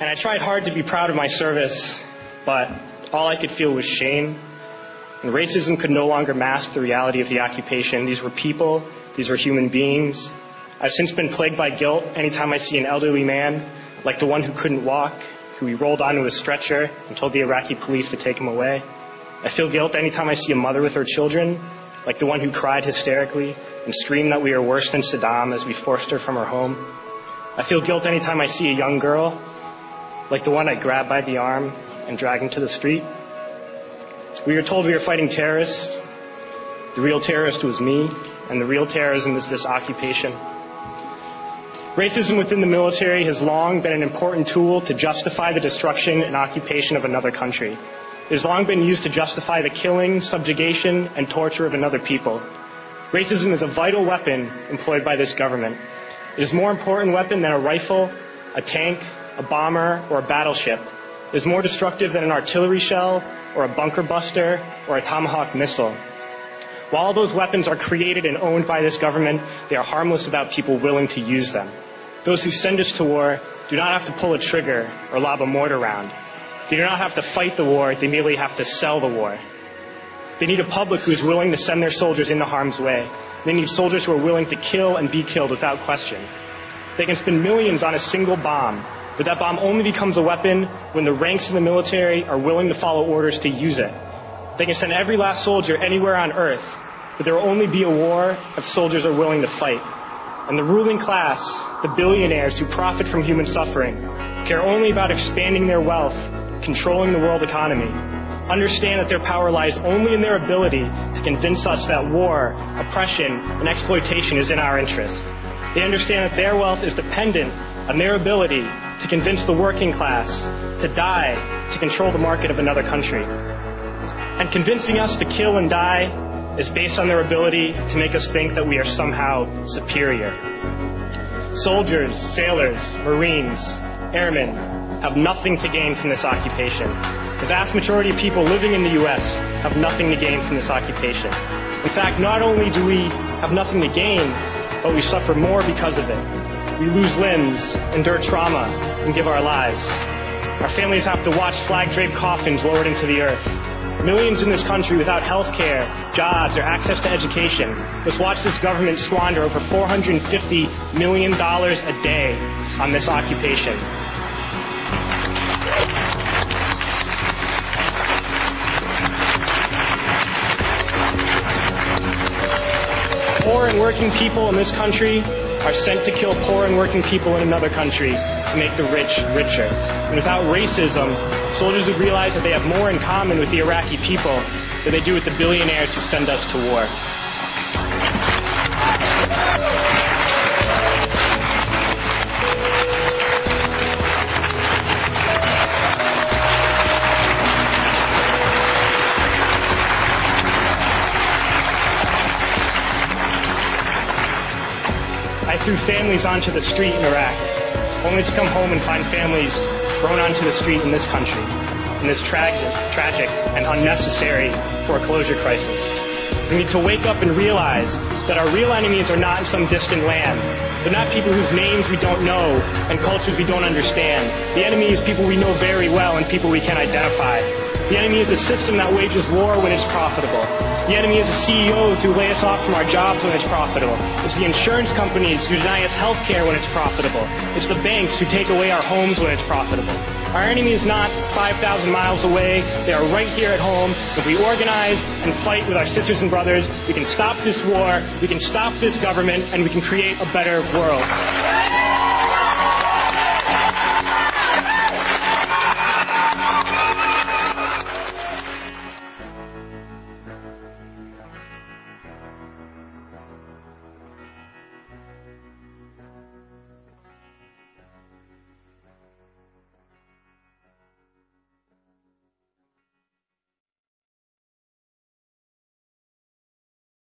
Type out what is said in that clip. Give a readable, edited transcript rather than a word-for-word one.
And I tried hard to be proud of my service, but all I could feel was shame. And racism could no longer mask the reality of the occupation. These were people. These were human beings. I've since been plagued by guilt anytime I see an elderly man, like the one who couldn't walk, who we rolled onto a stretcher and told the Iraqi police to take him away. I feel guilt anytime I see a mother with her children, like the one who cried hysterically and screamed that we are worse than Saddam as we forced her from her home. I feel guilt anytime I see a young girl, like the one I grabbed by the arm and dragged into the street. We were told we were fighting terrorists. The real terrorist was me, and the real terrorism is this occupation. Racism within the military has long been an important tool to justify the destruction and occupation of another country. It has long been used to justify the killing, subjugation, and torture of another people. Racism is a vital weapon employed by this government. It is a more important weapon than a rifle, a tank, a bomber, or a battleship. It is more destructive than an artillery shell, or a bunker buster, or a Tomahawk missile. While all those weapons are created and owned by this government, they are harmless without people willing to use them. Those who send us to war do not have to pull a trigger or lob a mortar round. They do not have to fight the war, they merely have to sell the war. They need a public who is willing to send their soldiers into harm's way. They need soldiers who are willing to kill and be killed without question. They can spend millions on a single bomb, but that bomb only becomes a weapon when the ranks of the military are willing to follow orders to use it. They can send every last soldier anywhere on earth, but there will only be a war if soldiers are willing to fight. And the ruling class, the billionaires who profit from human suffering, care only about expanding their wealth, controlling the world economy. Understand that their power lies only in their ability to convince us that war, oppression, and exploitation is in our interest. They understand that their wealth is dependent on their ability to convince the working class to die to control the market of another country. And convincing us to kill and die is based on their ability to make us think that we are somehow superior. Soldiers, sailors, Marines, airmen have nothing to gain from this occupation. The vast majority of people living in the U.S. have nothing to gain from this occupation. In fact, not only do we have nothing to gain, but we suffer more because of it. We lose limbs, endure trauma, and give our lives. Our families have to watch flag-draped coffins lowered into the earth. Millions in this country without health care, jobs, or access to education must watch this government squander over $450 million a day on this occupation. Poor and working people in this country are sent to kill poor and working people in another country to make the rich richer. And without racism, soldiers would realize that they have more in common with the Iraqi people than they do with the billionaires who send us to war. I threw families onto the street in Iraq, only to come home and find families thrown onto the street in this country, in this tragic and unnecessary foreclosure crisis. We need to wake up and realize that our real enemies are not in some distant land. They're not people whose names we don't know and cultures we don't understand. The enemy is people we know very well and people we can identify. The enemy is a system that wages war when it's profitable. The enemy is the CEOs who lay us off from our jobs when it's profitable. It's the insurance companies who deny us health care when it's profitable. It's the banks who take away our homes when it's profitable. Our enemy is not 5,000 miles away. They are right here at home. If we organize and fight with our sisters and brothers, we can stop this war, we can stop this government, and we can create a better world.